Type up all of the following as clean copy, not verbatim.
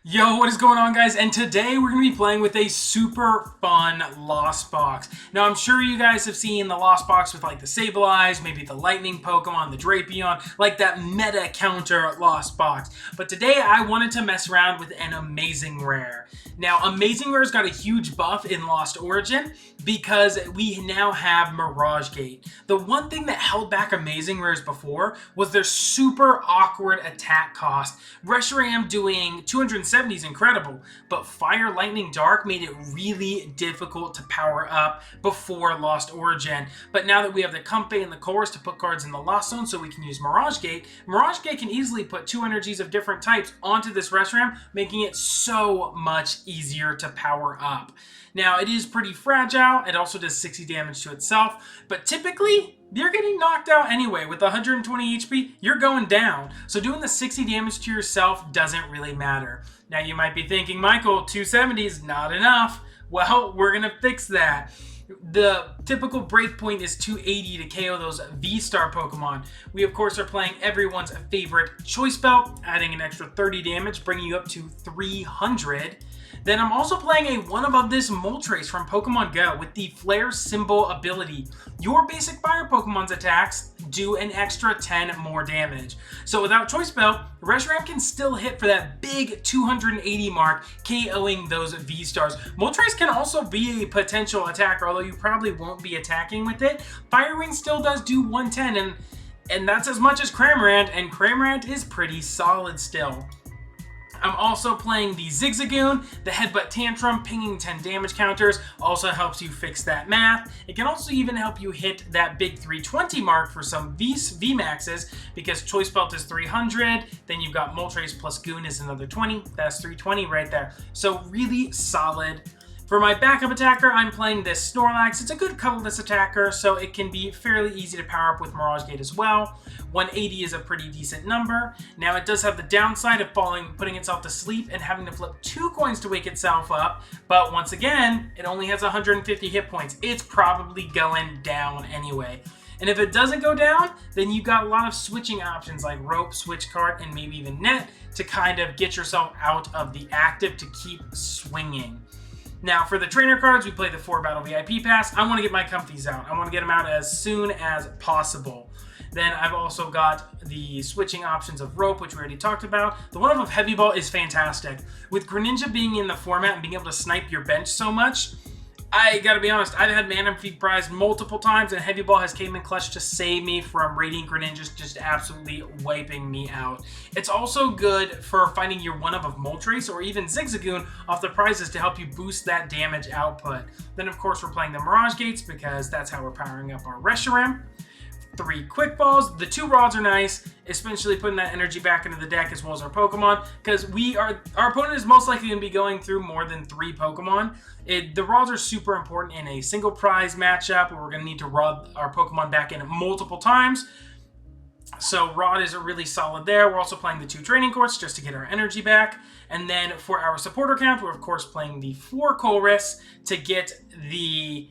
Yo, what is going on, guys? And today we're going to be playing with a super fun Lost Box. Now, I'm sure you guys have seen the Lost Box with like the Sableye, maybe the Lightning Pokemon, the Drapion, like that meta counter Lost Box. But today I wanted to mess around with an Amazing Rare. Now, Amazing Rare's got a huge buff in Lost Origin because we now have Mirage Gate. The one thing that held back Amazing Rares before was their super awkward attack cost. Resiram doing 270 is incredible, but Fire, Lightning, Dark made it really difficult to power up before Lost Origin. But now that we have the Comfey and the Chorus to put cards in the Lost Zone so we can use Mirage Gate can easily put two energies of different types onto this Resiram, making it so much easier to power up. Now, it is pretty fragile. It also does 60 damage to itself, but typically, you're getting knocked out anyway. With 120 HP, you're going down. So doing the 60 damage to yourself doesn't really matter. Now, you might be thinking, Michael, 270 is not enough. Well, we're going to fix that. The typical breakpoint is 280 to KO those V-Star Pokemon. We, of course, are playing everyone's favorite Choice Belt, adding an extra 30 damage, bringing you up to 300. Then I'm also playing a one-of this Moltres from Pokemon Go with the Flare Symbol ability. Your basic fire Pokemon's attacks do an extra 10 more damage. So without Choice Belt, Reshiram can still hit for that big 280 mark, KOing those V-Stars. Moltres can also be a potential attacker, although you probably won't be attacking with it. Fire Ring still does do 110, and that's as much as Cramorant, and Cramorant is pretty solid still. I'm also playing the Zigzagoon. The Headbutt Tantrum, pinging 10 damage counters, also helps you fix that math. It can also even help you hit that big 320 mark for some VMAXs, because Choice Belt is 300, then you've got Moltres plus Goon is another 20. That's 320 right there. So really solid. For my backup attacker, I'm playing this Snorlax. It's a good colorless attacker, so it can be fairly easy to power up with Mirage Gate as well. 180 is a pretty decent number. Now, it does have the downside of putting itself to sleep and having to flip 2 coins to wake itself up, but once again, it only has 150 hit points. It's probably going down anyway. And if it doesn't go down, then you've got a lot of switching options like Rope, Switch Card, and maybe even Net to kind of get yourself out of the active to keep swinging. Now, for the trainer cards, we play the 4-battle VIP pass. I want to get my Comfeys out. I want to get them out as soon as possible. Then I've also got the switching options of Rope, which we already talked about. The one of Heavy Ball is fantastic. With Greninja being in the format and being able to snipe your bench so much, I gotta be honest, I've had Mana Feed prized multiple times, and Heavy Ball has came in clutch to save me from Radiant Greninjas just absolutely wiping me out. It's also good for finding your one-of Moltres or even Zigzagoon off the prizes to help you boost that damage output. Then, of course, we're playing the Mirage Gates because that's how we're powering up our Reshiram. 3 Quick Balls. The 2 Rods are nice, especially putting that energy back into the deck as well as our Pokemon, because our opponent is most likely going to be going through more than 3 Pokemon. The Rods are super important in a single prize matchup where we're going to need to rod our Pokemon back in multiple times. So Rod is really solid there. We're also playing the 2 Training Courts just to get our energy back. And then for our supporter count, we're of course playing the 4 Chorus to get the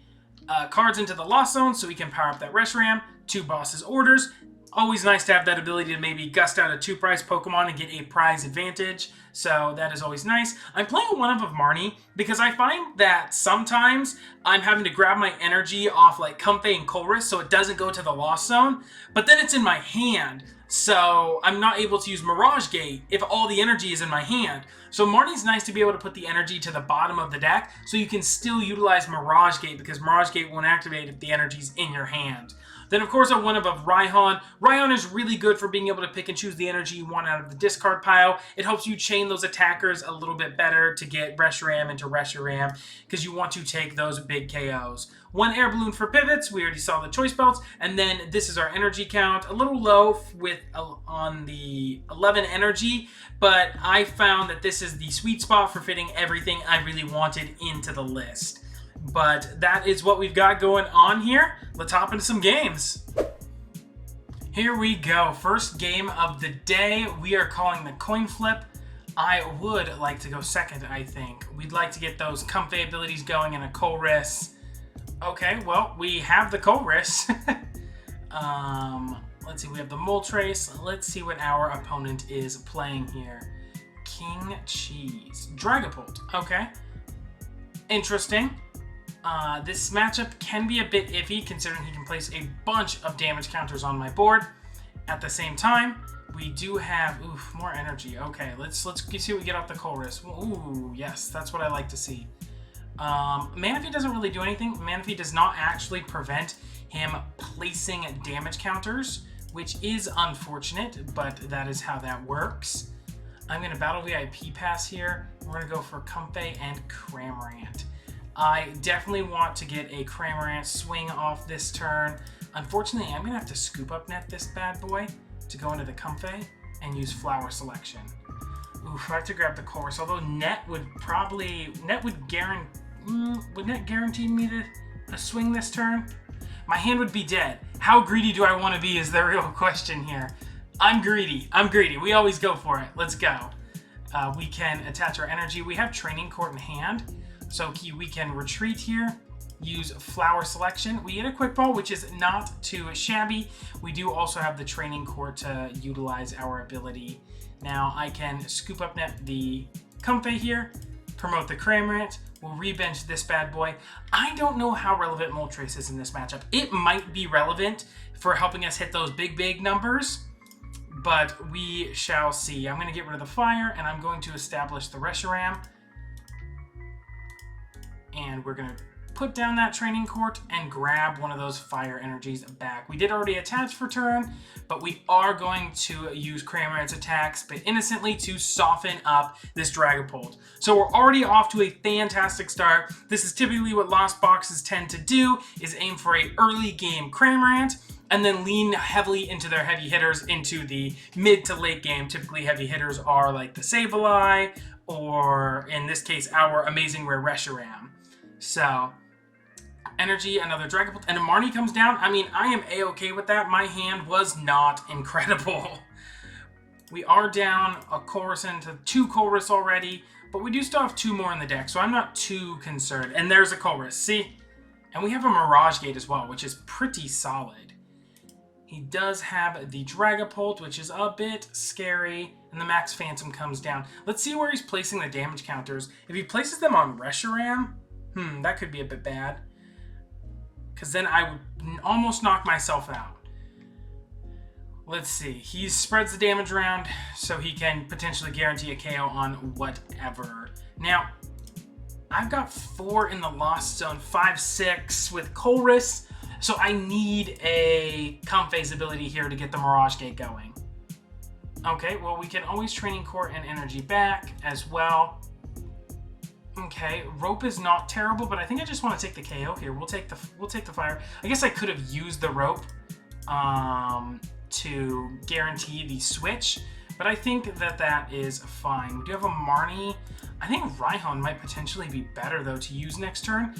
cards into the Lost Zone so we can power up that Reshiram. 2 Boss's Orders. Always nice to have that ability to maybe gust out a 2-prize Pokemon and get a prize advantage. So that is always nice. I'm playing one of Marnie because I find that sometimes I'm having to grab my energy off like Comfey and Chorus so it doesn't go to the Lost Zone, but then it's in my hand. So I'm not able to use Mirage Gate if all the energy is in my hand. So Marnie's nice to be able to put the energy to the bottom of the deck so you can still utilize Mirage Gate because Mirage Gate won't activate if the energy's in your hand. Then, of course, I one of Raihan. Raihan is really good for being able to pick and choose the energy you want out of the discard pile. It helps you chain those attackers a little bit better to get Reshiram into Reshiram because you want to take those big KOs. 1 Air Balloon for pivots. We already saw the Choice Belts. And then this is our energy count. A little low on the 11 energy, but I found that this is the sweet spot for fitting everything I really wanted into the list. But that is what we've got going on here. Let's hop into some games. Here we go. First game of the day. We are calling the coin flip. I would like to go second, I think. We'd like to get those Comfey abilities going in a Chorus. Okay, well, we have the Chorus. Let's see, we have the Moltres. Let's see what our opponent is playing here. King Cheese. Dragapult. Okay. Interesting. This matchup can be a bit iffy considering he can place a bunch of damage counters on my board. At the same time, we do have more energy. Okay, let's see what we get off the Colress. Ooh, yes, that's what I like to see. Manaphy doesn't really do anything. Manaphy does not actually prevent him placing damage counters, which is unfortunate, but that is how that works. I'm going to Battle VIP pass here. We're going to go for Comfey and Cramorant. I definitely want to get a Cramorant swing off this turn. Unfortunately, I'm going to have to scoop up net this bad boy to go into the Comfey and use Flower Selection. Oof, I have to grab the Chorus, although net would guarantee me a swing this turn? My hand would be dead. How greedy do I want to be is the real question here. I'm greedy. We always go for it. Let's go. We can attach our energy. We have Training Court in hand, so we can retreat here, use Flower Selection. We get a Quick Ball, which is not too shabby. We do also have the Training Court to utilize our ability. Now I can scoop up net the Comfey here, promote the Cramorant. We'll rebench this bad boy. I don't know how relevant Moltres is in this matchup. It might be relevant for helping us hit those big numbers, but we shall see. I'm going to get rid of the fire, and I'm going to establish the Resiram. And we're going to put down that Training Court and grab one of those fire energies back. We did already attach for turn, but we are going to use Cramorant's attacks, but innocently to soften up this Dragapult. So we're already off to a fantastic start. This is typically what Lost Boxes tend to do, is aim for a early game Cramorant, and then lean heavily into their heavy hitters into the mid to late game. Typically heavy hitters are like the Sableye, or in this case, our amazing rare Reshiram. So, energy, another Dragapult, and a Marnie comes down. I mean, I am a-okay with that. My hand was not incredible. We are down a Chorus into 2 Chorus already, but we do still have 2 more in the deck, so I'm not too concerned. And there's a Chorus, see? And we have a Mirage Gate as well, which is pretty solid. He does have the Dragapult, which is a bit scary, and the Max Phantom comes down. Let's see where he's placing the damage counters. If he places them on Reshiram, that could be a bit bad, because then I would almost knock myself out. Let's see. He spreads the damage around so he can potentially guarantee a KO on whatever. Now, I've got 4 in the Lost Zone, 5, 6 with Colress, so I need a Comfey's ability here to get the Mirage Gate going. Okay, well, we can always Training Court and energy back as well. Okay, Rope is not terrible, but I think I just want to take the KO here. We'll take the fire. I guess I could have used the Rope to guarantee the switch, but I think that is fine. We do have a Marnie. I think Rhyhorn might potentially be better, though, to use next turn,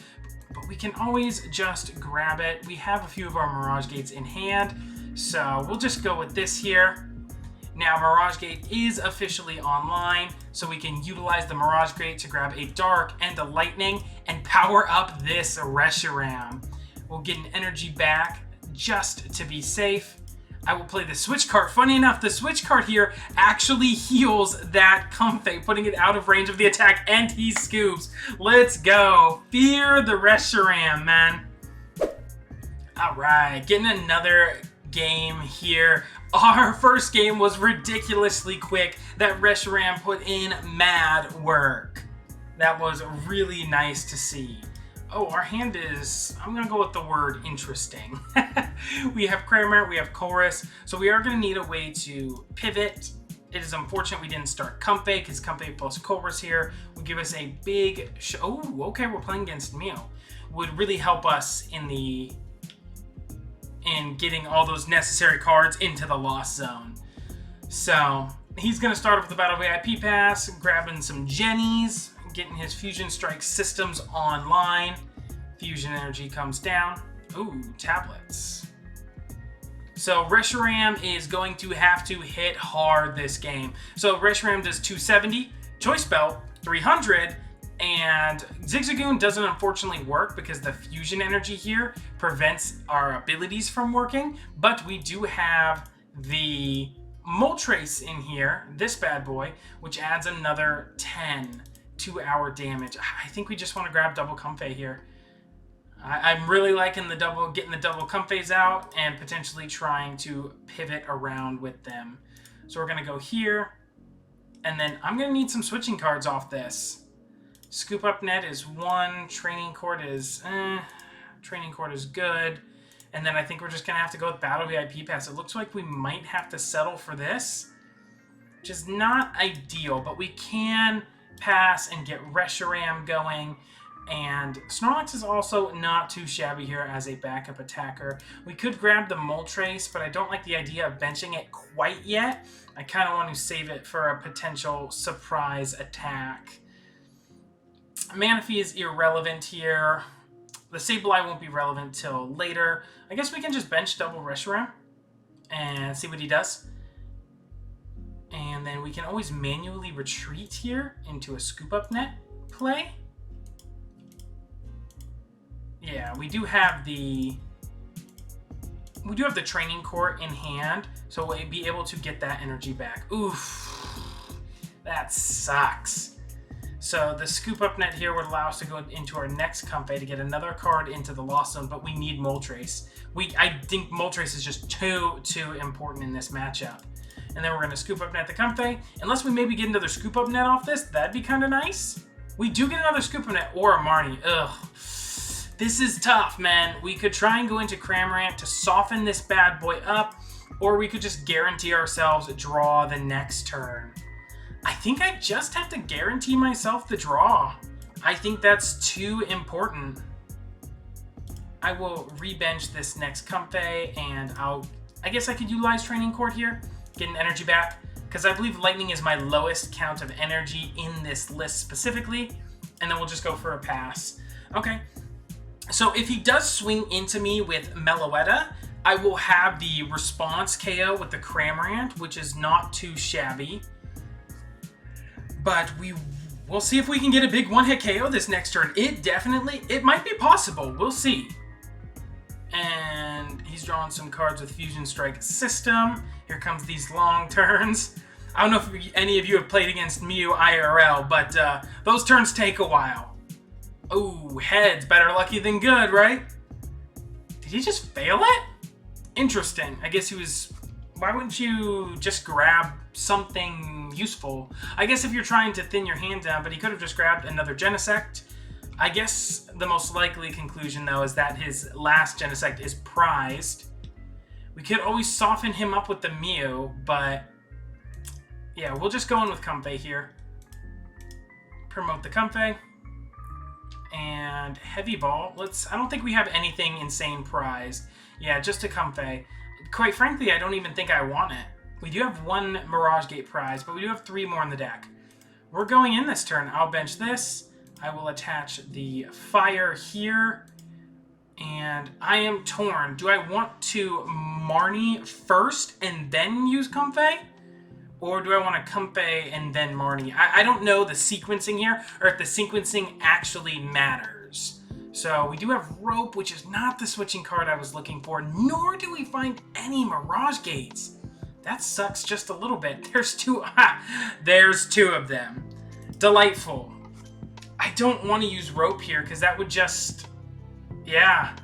but we can always just grab it. We have a few of our Mirage Gates in hand, so we'll just go with this here. Now, Mirage Gate is officially online, so we can utilize the Mirage Gate to grab a Dark and a Lightning and power up this Reshiram. We'll get an energy back just to be safe. I will play the Switch card. Funny enough, the Switch card here actually heals that Comfey, putting it out of range of the attack, and he scoops. Let's go. Fear the Reshiram, man. All right, getting another game here. Our first game was ridiculously quick. That Reshiram put in mad work. That was really nice to see. Oh, our hand is, I'm going to go with the word interesting. We have Cramorant, we have Chorus, so we are going to need a way to pivot. It is unfortunate we didn't start Comfey, because Comfey plus Chorus here would give us a big, oh, okay, we're playing against Mew. Would really help us in getting all those necessary cards into the Lost Zone. So, he's going to start off with the Battle VIP pass, grabbing some Jennies, getting his Fusion Strike systems online. Fusion energy comes down. Ooh, tablets. So Reshiram is going to have to hit hard this game. So Reshiram does 270, Choice Belt 300, and Zigzagoon doesn't unfortunately work because the fusion energy here prevents our abilities from working, but we do have the Moltres in here, this bad boy, which adds another 10 to our damage. I think we just want to grab double Comfey here. I'm really liking getting the double Comfeys out and potentially trying to pivot around with them. So we're going to go here, and then I'm going to need some switching cards off this. Scoop Up Net is 1, Training Court is good. And then I think we're just going to have to go with Battle VIP Pass. It looks like we might have to settle for this, which is not ideal, but we can pass and get Resiram going. And Snorlax is also not too shabby here as a backup attacker. We could grab the Moltres, but I don't like the idea of benching it quite yet. I kind of want to save it for a potential surprise attack. Manaphy is irrelevant here. The Sableye won't be relevant till later. I guess we can just bench double Reshiram and see what he does. And then we can always manually retreat here into a Scoop Up Net play. Yeah, we do have the Training Court in hand, so we'll be able to get that energy back. Oof, that sucks. So the Scoop Up Net here would allow us to go into our next Comfey to get another card into the Lost Zone, but we need Moltres. I think Moltres is just too important in this matchup. And then we're going to Scoop Up Net the Comfey. Unless we maybe get another Scoop Up Net off this, that'd be kind of nice. We do get another Scoop Up Net or a Marnie. Ugh. This is tough, man. We could try and go into Cramorant to soften this bad boy up, or we could just guarantee ourselves a draw the next turn. I think I just have to guarantee myself the draw. I think that's too important. I will rebench this next Comfey, and I guess I could utilize Training Court here, get an energy back, because I believe Lightning is my lowest count of energy in this list specifically, and then we'll just go for a pass. Okay, so if he does swing into me with Meloetta, I will have the response KO with the Cramorant, which is not too shabby. But we'll see if we can get a big one-hit KO this next turn. It might be possible. We'll see. And he's drawing some cards with Fusion Strike System. Here comes these long turns. I don't know if any of you have played against Mew IRL, but those turns take a while. Oh, heads. Better lucky than good, right? Did he just fail it? Interesting. I guess he was... Why wouldn't you just grab something useful? I guess if you're trying to thin your hand down, but he could have just grabbed another Genesect. I guess the most likely conclusion, though, is that his last Genesect is prized. We could always soften him up with the Mew, but yeah, we'll just go in with Comfey here. Promote the Comfey. And Heavy Ball. I don't think we have anything insane prized. Yeah, just a Comfey. Quite frankly, I don't even think I want it. We do have one Mirage Gate prize, but we do have 3 more in the deck. We're going in this turn. I'll bench this. I will attach the Fire here. And I am torn. Do I want to Marnie first and then use Comfey? Or do I want to Comfey and then Marnie? I don't know the sequencing here, or if the sequencing actually matters. So we do have Rope, which is not the switching card I was looking for, nor do we find any Mirage Gates. That sucks just a little bit. There's 2 of them. Delightful. I don't want to use Rope here, because that would just... Yeah.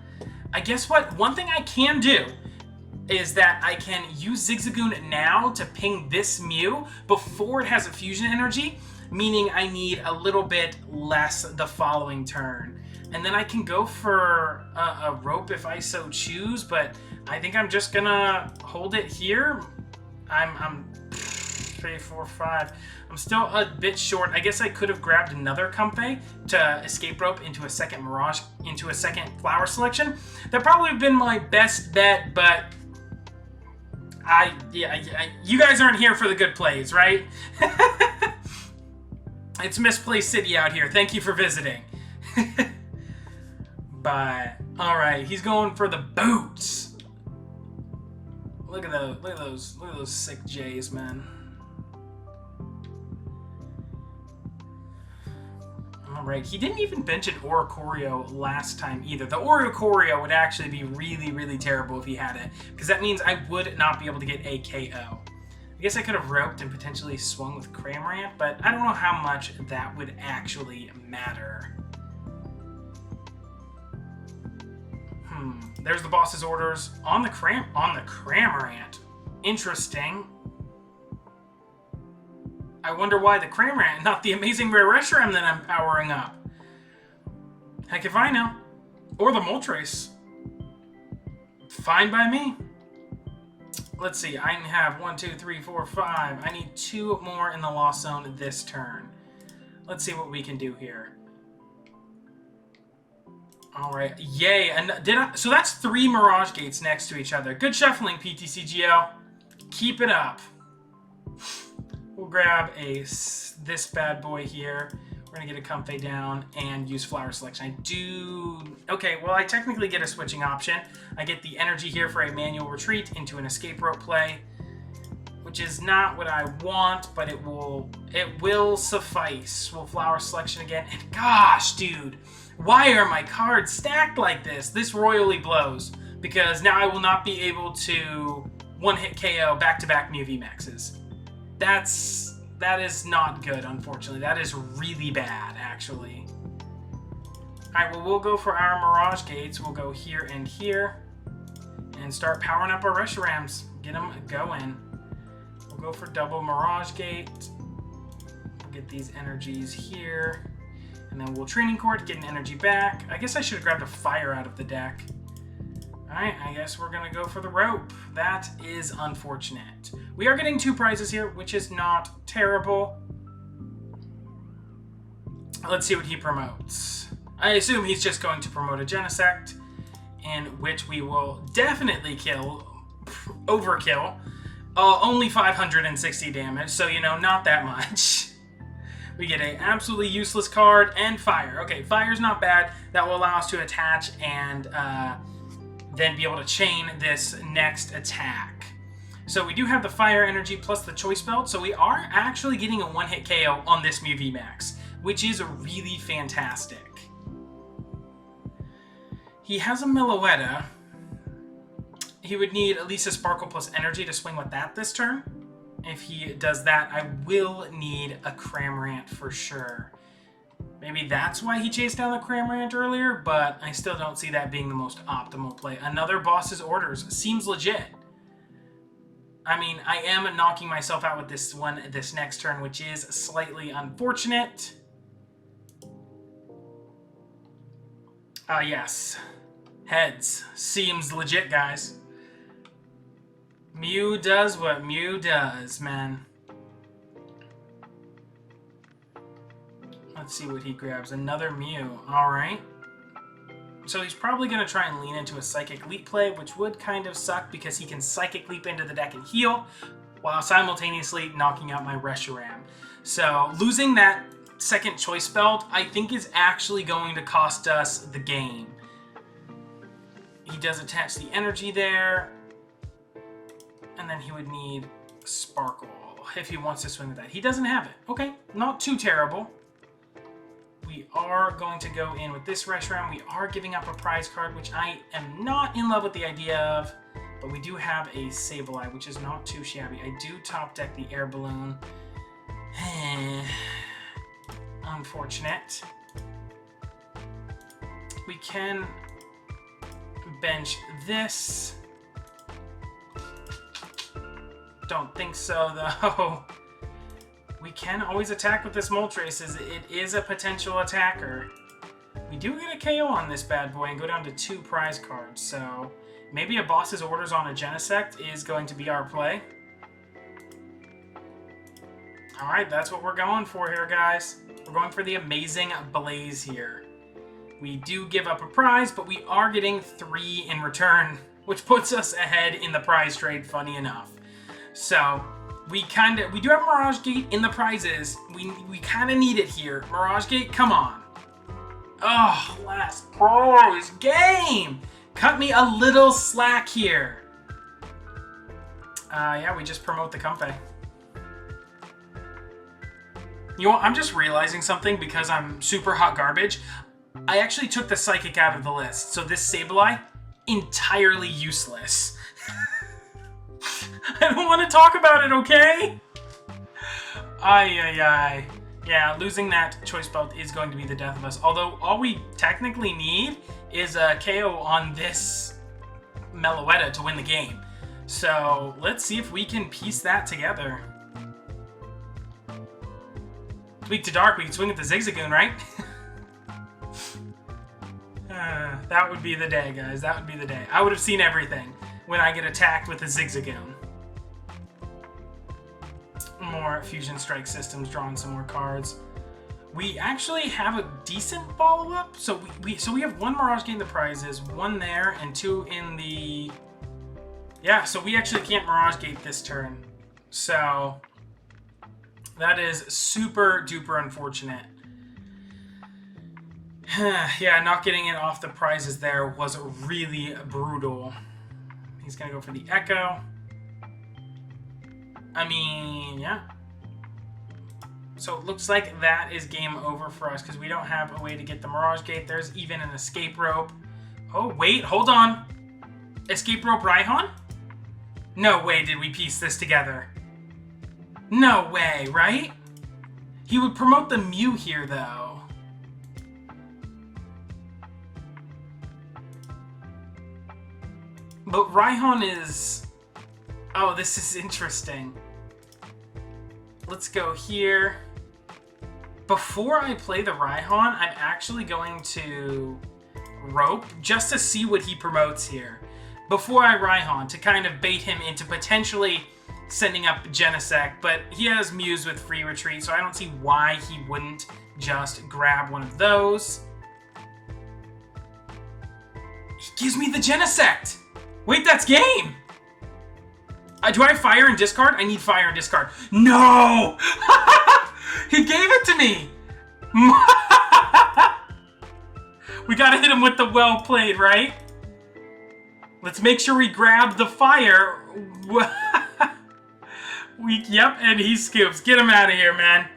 I guess what? One thing I can do is that I can use Zigzagoon now to ping this Mew before it has a fusion energy, meaning I need a little bit less the following turn. And then I can go for a Rope if I so choose, but I think I'm just gonna hold it here. I'm 3, 4, 5. I'm still a bit short. I guess I could have grabbed another Comfey to escape Rope into a second Mirage, into a second Flower selection. That probably would have been my best bet, but you guys aren't here for the good plays, right? It's Misplaced City out here. Thank you for visiting. But all right, he's going for the boots. Look at those sick J's, man. All right, he didn't even bench an Oricorio last time either. The Oricorio would actually be really, really terrible if he had it, because that means I would not be able to get a KO. I guess I could have roped and potentially swung with Cramorant, but I don't know how much that would actually matter. There's the boss's orders on the Cramorant. Interesting. I wonder why the Cramorant, not the amazing rare Reshiram that I'm powering up. Heck if I know. Or the Moltres. Fine by me. Let's see, I have 1, 2, 3, 4, 5. I need 2 more in the Lost Zone this turn. Let's see what we can do here. All right, yay! And so that's 3 Mirage Gates next to each other. Good shuffling, PTCGO. Keep it up. We'll grab this bad boy here. We're gonna get a Comfey down and use Flower Selection. Okay, well I technically get a switching option. I get the energy here for a manual retreat into an escape rope play, which is not what I want, but it will suffice. We'll Flower Selection again, and gosh, dude, why are my cards stacked like this? This royally blows, because now I will not be able to one-hit KO back-to-back Mew VMAXs. That is not good, unfortunately. That is really bad, actually. Alright, well, we'll go for our Mirage Gates. We'll go here and here, and start powering up our Reshirams. Get them going. We'll go for double Mirage Gate. We'll get these energies here. And then we'll Training Court, get an energy back. I guess I should have grabbed a Fire out of the deck. Alright, I guess we're going to go for the Rope. That is unfortunate. We are getting 2 prizes here, which is not terrible. Let's see what he promotes. I assume he's just going to promote a Genesect, in which we will definitely kill. Overkill. Only 560 damage, so, you know, not that much. We get an absolutely useless card and Fire. Okay, Fire's not bad. That will allow us to attach and then be able to chain this next attack. So we do have the Fire energy plus the Choice Belt, so we are actually getting a one-hit KO on this Mew VMAX, which is really fantastic. He has a Meloetta. He would need at least a Sparkle plus Energy to swing with that this turn. If he does that, I will need a Cramorant for sure. Maybe that's why he chased down the Cramorant earlier, but I still don't see that being the most optimal play. Another boss's orders seems legit. I mean, I am knocking myself out with this next turn, which is slightly unfortunate. Yes. Heads. Seems legit, guys. Mew does what Mew does, man. Let's see what he grabs. Another Mew. Alright. So he's probably going to try and lean into a Psychic Leap play, which would kind of suck because he can Psychic Leap into the deck and heal, while simultaneously knocking out my Reshiram. So losing that second Choice Belt, I think, is actually going to cost us the game. He does attach the energy there. And then he would need Sparkle if he wants to swing with that. He doesn't have it. Okay, not too terrible. We are going to go in with this Reshiram. We are giving up a prize card, which I am not in love with the idea of. But we do have a Sableye, which is not too shabby. I do top deck the Air Balloon. Unfortunate. We can bench this. Don't think so, though. We can always attack with this Moltres, as it is a potential attacker. We do get a KO on this bad boy and go down to 2 prize cards, so maybe a boss's orders on a Genesect is going to be our play. Alright, that's what we're going for here, guys. We're going for the Amazing Blaze here. We do give up a prize, but we are getting 3 in return, which puts us ahead in the prize trade, funny enough. So we do have Mirage Gate in the prizes. We kind of need it here. Mirage Gate, come on. Oh, last prize game. Cut me a little slack here. Yeah, we just promote the Comfey. You know what? I'm just realizing something because I'm super hot garbage. I actually took the Psychic out of the list. So this Sableye, entirely useless. I don't want to talk about it, okay? Ay. Yeah, losing that choice belt is going to be the death of us. Although, all we technically need is a KO on this Meloetta to win the game. So, let's see if we can piece that together. Weak to dark, we can swing at the Zigzagoon, right? That would be the day, guys. That would be the day. I would have seen everything when I get attacked with the Zigzagoon. More Fusion Strike systems, drawing some more cards. We actually have a decent follow-up. So we have one Mirage Gate in the prizes, one there, and two in the... Yeah, so we actually can't Mirage Gate this turn. So that is super duper unfortunate. Yeah, not getting it off the prizes there was really brutal. He's gonna go for the Echo. I mean, yeah. So it looks like that is game over for us because we don't have a way to get the Mirage Gate. There's even an escape rope. Oh, wait, hold on. Escape rope Raihan? No way did we piece this together. No way, right? He would promote the Mew here, though. But Raihan is... Oh, this is interesting. Let's go here. Before I play the Raihan, I'm actually going to Rope just to see what he promotes here. Before I Raihan, to kind of bait him into potentially sending up Genesect, but he has Muse with free retreat, so I don't see why he wouldn't just grab one of those. He gives me the Genesect! Wait, that's game! Do I have fire and discard? I need fire and discard. No! He gave it to me! We gotta hit him with the well played, right? Let's make sure we grab the fire. Yep, and he scoops. Get him out of here, man.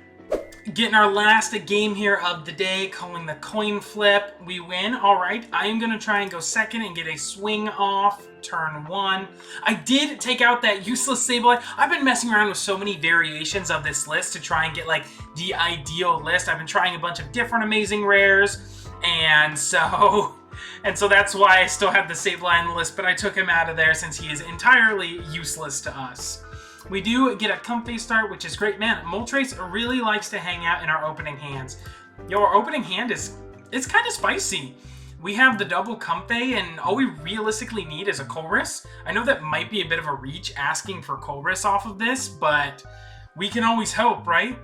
Getting our last game here of the day, calling the coin flip. We win. All right, I am going to try and go second and get a swing off turn one. I did take out that useless Sableye. I've been messing around with so many variations of this list to try and get like the ideal list. I've been trying a bunch of different amazing rares, and so that's why I still have the Sableye on the list, but I took him out of there since he is entirely useless to us. We do get a Comfey start, which is great. Man, Moltres really likes to hang out in our opening hands. Yo, our opening hand it's kind of spicy. We have the double Comfey, and all we realistically need is a Colress. I know that might be a bit of a reach asking for Colress off of this, but we can always hope, right?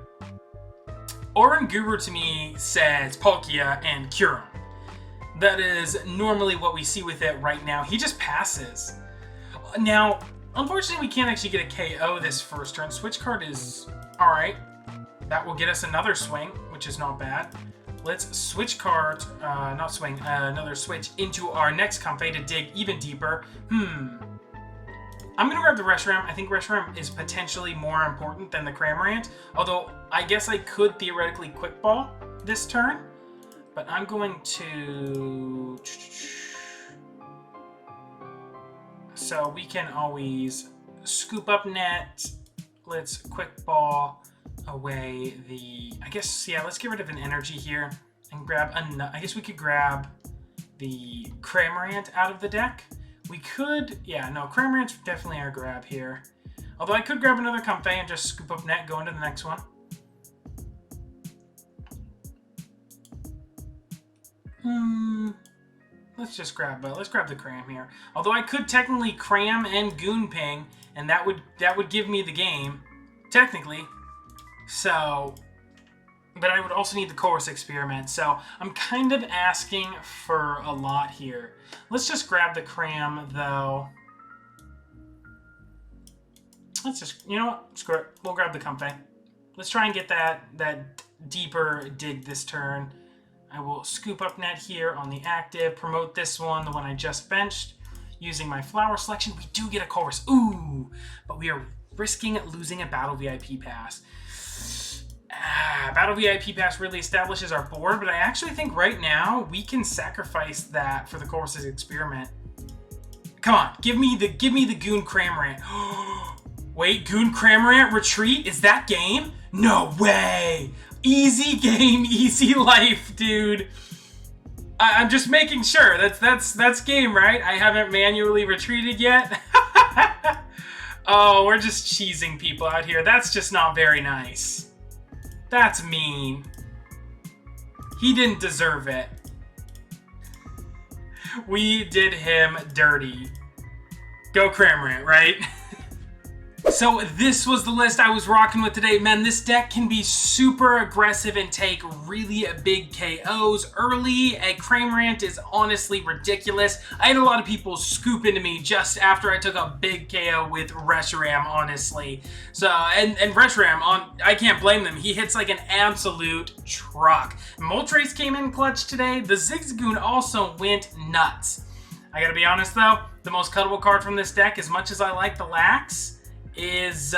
Oran Guru to me says Palkia and Kyurem. That is normally what we see with it right now. He just passes. Now, unfortunately, we can't actually get a KO this first turn. Switch card is alright. That will get us another swing, which is not bad. Let's switch card, not swing, another switch into our next Comfey to dig even deeper. I'm going to grab the Reshiram. I think Reshiram is potentially more important than the Cramorant. Although, I guess I could theoretically Quick Ball this turn. But I'm going to... So we can always scoop up net. Let's Quick Ball away the... I guess, yeah, let's get rid of an energy here and grab I guess we could grab the Cramorant out of the deck. We could... Yeah, no, Cramorant's definitely our grab here. Although I could grab another Comfey and just scoop up net, go into the next one. Let's grab the Cram here. Although I could technically Cram and Goon Ping, and that would give me the game, technically. So, but I would also need the Chorus Experiment. So I'm kind of asking for a lot here. Let's just grab the Cram though. Let's just, you know what? Screw it. We'll grab the Comfey. Let's try and get that deeper dig this turn. I will scoop up net here on the active, promote this one, the one I just benched. Using my flower selection, we do get a Chorus. Ooh, but we are risking losing a Battle VIP Pass. Battle VIP Pass really establishes our board, but I actually think right now we can sacrifice that for the Chorus's Experiment. Come on, give me the Goon Cramorant. Wait, Goon Cramorant Retreat? Is that game? No way! Easy game, easy life, dude. I'm just making sure. That's game, right? I haven't manually retreated yet. Oh, we're just cheesing people out here. That's just not very nice. That's mean. He didn't deserve it. We did him dirty. Go Cramorant, right? So this was the list I was rocking with today. Man, this deck can be super aggressive and take really big KOs early. A Cramorant is honestly ridiculous. I had a lot of people scoop into me just after I took a big KO with Resiram, honestly. So, and Resiram, I can't blame them. He hits like an absolute truck. Moltres came in clutch today. The Zigzagoon also went nuts. I gotta be honest though, the most cuttable card from this deck, as much as I like the Lax, is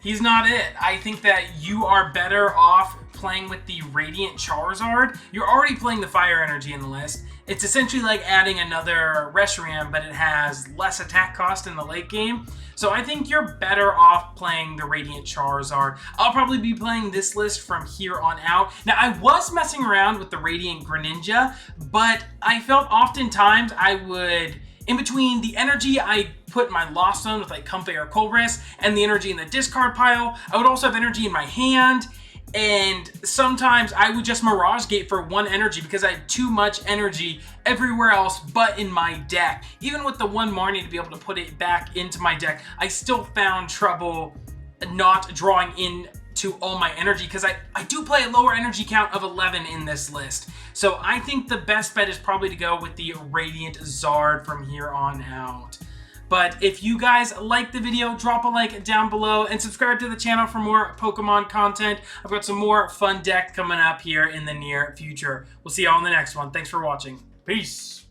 he's not it. I think that you are better off playing with the Radiant Charizard. You're already playing the Fire Energy in the list. It's essentially like adding another Reshiram, but it has less attack cost in the late game. So I think you're better off playing the Radiant Charizard. I'll probably be playing this list from here on out. Now, I was messing around with the Radiant Greninja, but I felt oftentimes I would, in between the energy I put in my Lost Zone with like Comfey or Colress and the energy in the discard pile, I would also have energy in my hand, and sometimes I would just Mirage Gate for one energy because I had too much energy everywhere else but in my deck. Even with the one Marnie to be able to put it back into my deck, I still found trouble not drawing in to all my energy because I do play a lower energy count of 11 in this list. So I think the best bet is probably to go with the Radiant Zard from here on out. But if you guys like the video, drop a like down below and subscribe to the channel for more Pokemon content. I've got some more fun deck coming up here in the near future. We'll see y'all in the next one. Thanks for watching. Peace.